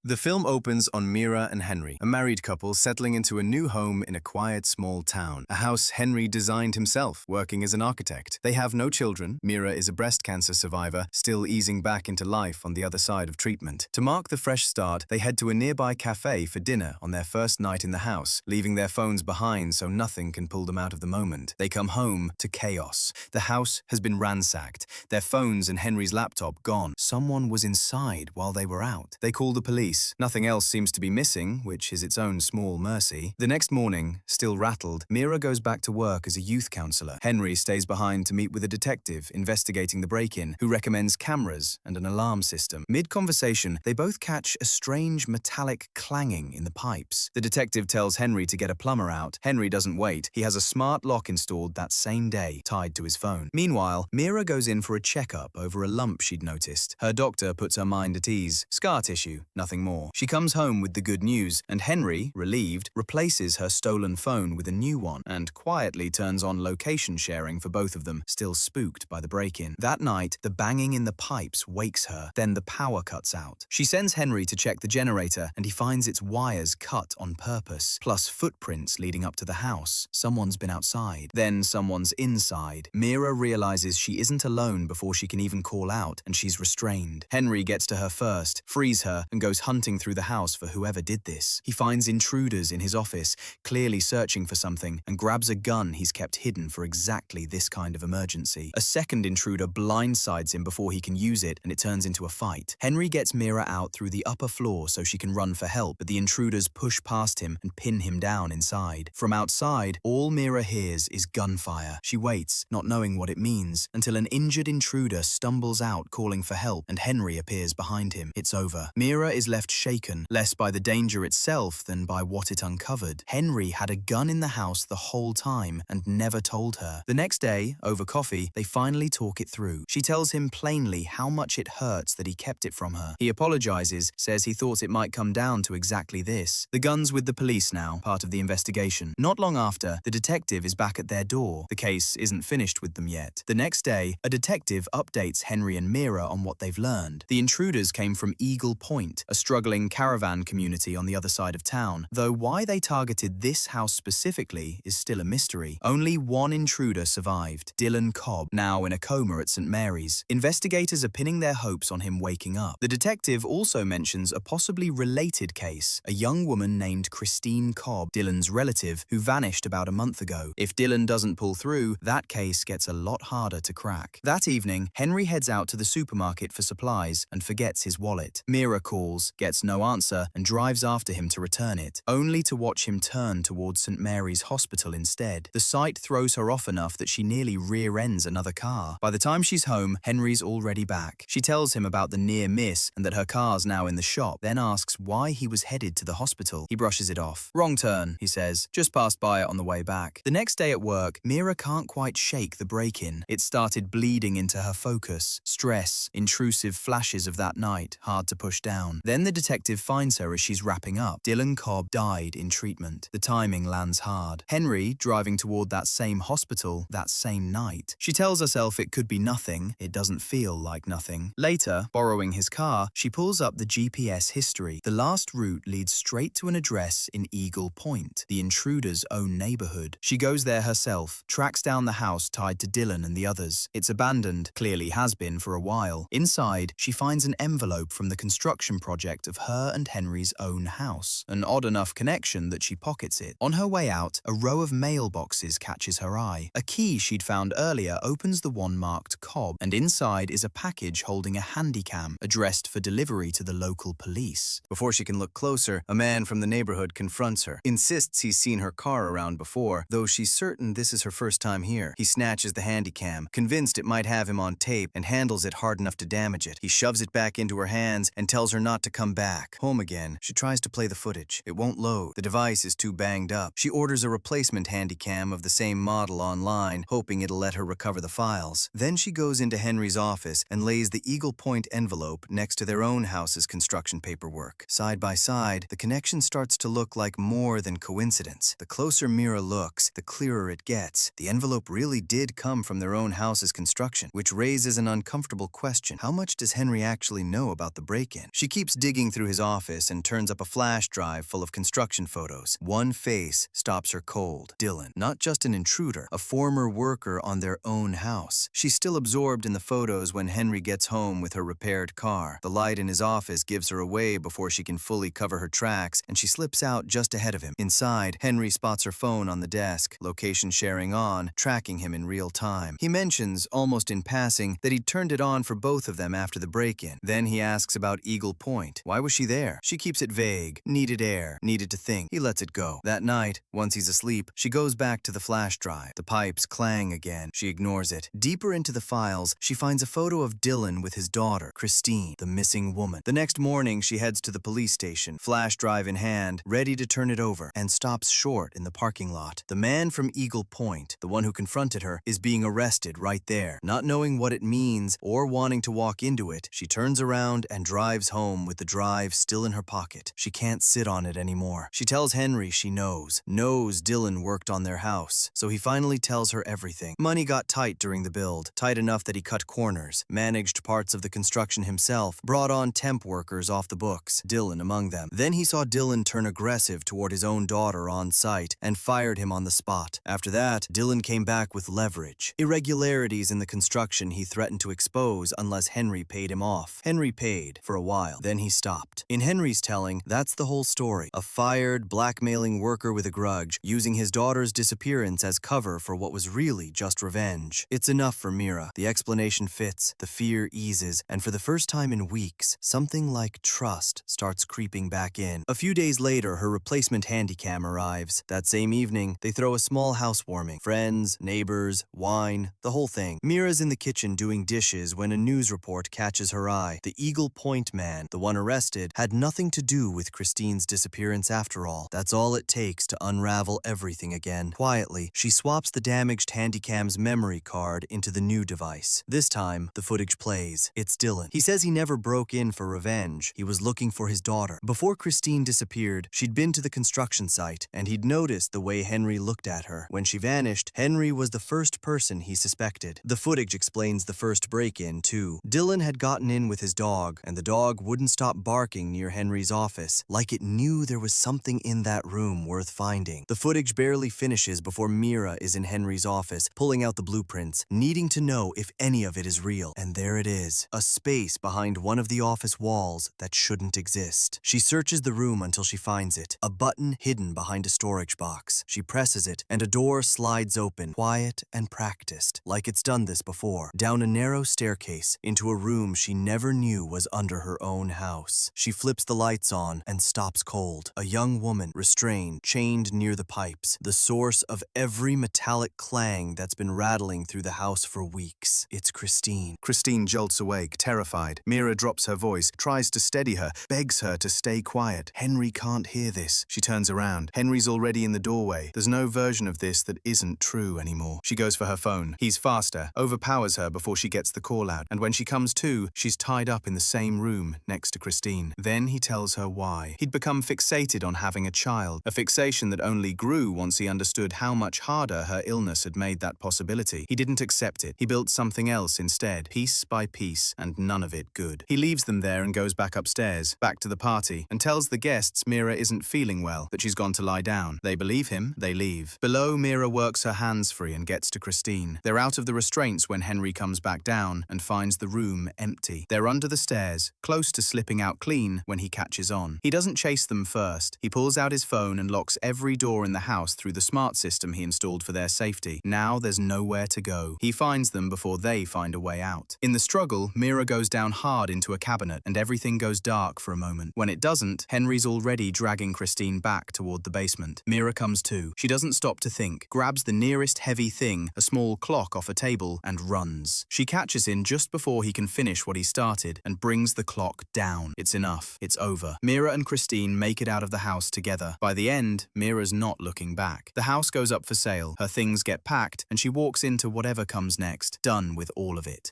The film opens on Mira and Henry, a married couple settling into a new home in a quiet small town, a house Henry designed himself, working as an architect. They have no children. Mira is a breast cancer survivor, still easing back into life on the other side of treatment. To mark the fresh start, they head to a nearby cafe for dinner on their first night in the house, leaving their phones behind so nothing can pull them out of the moment. They come home to chaos. The house has been ransacked, their phones and Henry's laptop gone. Someone was inside while they were out. They call the police. Nothing else seems to be missing, which is its own small mercy. The next morning, still rattled, Mira goes back to work as a youth counselor. Henry stays behind to meet with a detective investigating the break-in, who recommends cameras and an alarm system. Mid-conversation, they both catch a strange metallic clanging in the pipes. The detective tells Henry to get a plumber out. Henry doesn't wait. He has a smart lock installed that same day, tied to his phone. Meanwhile, Mira goes in for a checkup over a lump she'd noticed. Her doctor puts her mind at ease. Scar tissue, nothing more. She comes home with the good news, and Henry, relieved, replaces her stolen phone with a new one and quietly turns on location sharing for both of them, still spooked by the break-in. That night, the banging in the pipes wakes her. Then the power cuts out. She sends Henry to check the generator, and he finds its wires cut on purpose, plus footprints leading up to the house. Someone's been outside. Then someone's inside. Mira realizes she isn't alone before she can even call out, and she's restrained. Henry gets to her first, frees her, and goes hunting through the house for whoever did this. He finds intruders in his office, clearly searching for something, and grabs a gun he's kept hidden for exactly this kind of emergency. A second intruder blindsides him before he can use it, and it turns into a fight. Henry gets Mira out through the upper floor so she can run for help, but the intruders push past him and pin him down inside. From outside, all Mira hears is gunfire. She waits, not knowing what it means, until an injured intruder stumbles out calling for help, and Henry appears behind him. It's over. Mira is left shaken, less by the danger itself than by what it uncovered. Henry had a gun in the house the whole time and never told her. The next day, over coffee, they finally talk it through. She tells him plainly how much it hurts that he kept it from her. He apologizes, says he thought it might come down to exactly this. The gun's with the police now, part of the investigation. Not long after, the detective is back at their door. The case isn't finished with them yet. The next day, a detective updates Henry and Mira on what they've learned. The intruders came from Eagle Point, a struggling caravan community on the other side of town, though why they targeted this house specifically is still a mystery. Only one intruder survived, Dylan Cobb, now in a coma at St. Mary's. Investigators are pinning their hopes on him waking up. The detective also mentions a possibly related case, a young woman named Christine Cobb, Dylan's relative, who vanished about a month ago. If Dylan doesn't pull through, that case gets a lot harder to crack. That evening, Henry heads out to the supermarket for supplies and forgets his wallet. Mira calls, gets no answer, and drives after him to return it, only to watch him turn towards St. Mary's Hospital instead. The sight throws her off enough that she nearly rear-ends another car. By the time she's home, Henry's already back. She tells him about the near miss and that her car's now in the shop, then asks why he was headed to the hospital. He brushes it off. Wrong turn, he says. Just passed by it on the way back. The next day at work, Mira can't quite shake the break-in. It started bleeding into her focus. Stress, intrusive flashes of that night, hard to push down. Then the detective finds her as she's wrapping up. Dylan Cobb died in treatment. The timing lands hard. Henry, driving toward that same hospital that same night. She tells herself it could be nothing. It doesn't feel like nothing. Later, borrowing his car, she pulls up the GPS history. The last route leads straight to an address in Eagle Point, the intruder's own neighborhood. She goes there herself, tracks down the house tied to Dylan and the others. It's abandoned, clearly has been for a while. Inside, she finds an envelope from the construction project of her and Henry's own house. An odd enough connection that she pockets it. On her way out, a row of mailboxes catches her eye. A key she'd found earlier opens the one marked Cobb, and inside is a package holding a handycam addressed for delivery to the local police. Before she can look closer, a man from the neighborhood confronts her, insists he's seen her car around before, though she's certain this is her first time here. He snatches the handycam, convinced it might have him on tape, and handles it hard enough to damage it. He shoves it back into her hands and tells her not to come back. Home again, she tries to play the footage. It won't load. The device is too banged up. She orders a replacement handycam of the same model online, hoping it'll let her recover the files. Then she goes into Henry's office and lays the Eagle Point envelope next to their own house's construction paperwork. Side by side, the connection starts to look like more than coincidence. The closer Mira looks, the clearer it gets. The envelope really did come from their own house's construction, which raises an uncomfortable question. How much does Henry actually know about the break-in? She keeps digging digging through his office and turns up a flash drive full of construction photos. One face stops her cold. Dylan, not just an intruder, a former worker on their own house. She's still absorbed in the photos when Henry gets home with her repaired car. The light in his office gives her away before she can fully cover her tracks, and she slips out just ahead of him. Inside, Henry spots her phone on the desk, location sharing on, tracking him in real time. He mentions, almost in passing, that he'd turned it on for both of them after the break-in. Then he asks about Eagle Point. Why was she there? She keeps it vague. Needed air. Needed to think. He lets it go. That night, once he's asleep, she goes back to the flash drive. The pipes clang again. She ignores it. Deeper into the files, she finds a photo of Dylan with his daughter, Christine, the missing woman. The next morning, she heads to the police station, flash drive in hand, ready to turn it over, and stops short in the parking lot. The man from Eagle Point, the one who confronted her, is being arrested right there. Not knowing what it means or wanting to walk into it, she turns around and drives home with the drive still in her pocket. She can't sit on it anymore. She tells Henry she knows Dylan worked on their house, so he finally tells her everything. Money got tight during the build, tight enough that he cut corners, managed parts of the construction himself, brought on temp workers off the books, Dylan among them. Then he saw Dylan turn aggressive toward his own daughter on site and fired him on the spot. After that, Dylan came back with leverage. Irregularities in the construction he threatened to expose unless Henry paid him off. Henry paid for a while, then he stopped. In Henry's telling, that's the whole story. A fired, blackmailing worker with a grudge, using his daughter's disappearance as cover for what was really just revenge. It's enough for Mira. The explanation fits, the fear eases, and for the first time in weeks, something like trust starts creeping back in. A few days later, her replacement handycam arrives. That same evening, they throw a small housewarming. Friends, neighbors, wine, the whole thing. Mira's in the kitchen doing dishes when a news report catches her eye. The Eagle Point man, the one arrested, had nothing to do with Christine's disappearance after all. That's all it takes to unravel everything again. Quietly, she swaps the damaged handycam's memory card into the new device. This time, the footage plays. It's Dylan. He says he never broke in for revenge. He was looking for his daughter. Before Christine disappeared, she'd been to the construction site, and he'd noticed the way Henry looked at her. When she vanished, Henry was the first person he suspected. The footage explains the first break-in, too. Dylan had gotten in with his dog, and the dog wouldn't stop barking near Henry's office, like it knew there was something in that room worth finding. The footage barely finishes before Mira is in Henry's office, pulling out the blueprints, needing to know if any of it is real. And there it is, a space behind one of the office walls that shouldn't exist. She searches the room until she finds it, a button hidden behind a storage box. She presses it, and a door slides open, quiet and practiced, like it's done this before, down a narrow staircase into a room she never knew was under her own house. She flips the lights on and stops cold. A young woman, restrained, chained near the pipes, the source of every metallic clang that's been rattling through the house for weeks. It's Christine. Christine jolts awake, terrified. Mira drops her voice, tries to steady her, begs her to stay quiet. Henry can't hear this. She turns around. Henry's already in the doorway. There's no version of this that isn't true anymore. She goes for her phone. He's faster, overpowers her before she gets the call out, and when she comes to, she's tied up in the same room next to Christine. Then he tells her why. He'd become fixated on having a child, a fixation that only grew once he understood how much harder her illness had made that possibility. He didn't accept it. He built something else instead, piece by piece, and none of it good. He leaves them there and goes back upstairs, back to the party, and tells the guests Mira isn't feeling well, that she's gone to lie down. They believe him, they leave. Below, Mira works her hands free and gets to Christine. They're out of the restraints when Henry comes back down and finds the room empty. They're under the stairs, close to slipping out clean when he catches on. He doesn't chase them first. He pulls out his phone and locks every door in the house through the smart system he installed for their safety. Now there's nowhere to go. He finds them before they find a way out. In the struggle, Mira goes down hard into a cabinet and everything goes dark for a moment. When it doesn't, Henry's already dragging Christine back toward the basement. Mira comes to. She doesn't stop to think, grabs the nearest heavy thing, a small clock off a table, and runs. She catches him just before he can finish what he started and brings the clock down. It's enough. It's over. Mira and Christine make it out of the house together. By the end, Mira's not looking back. The house goes up for sale, her things get packed, and she walks into whatever comes next, done with all of it.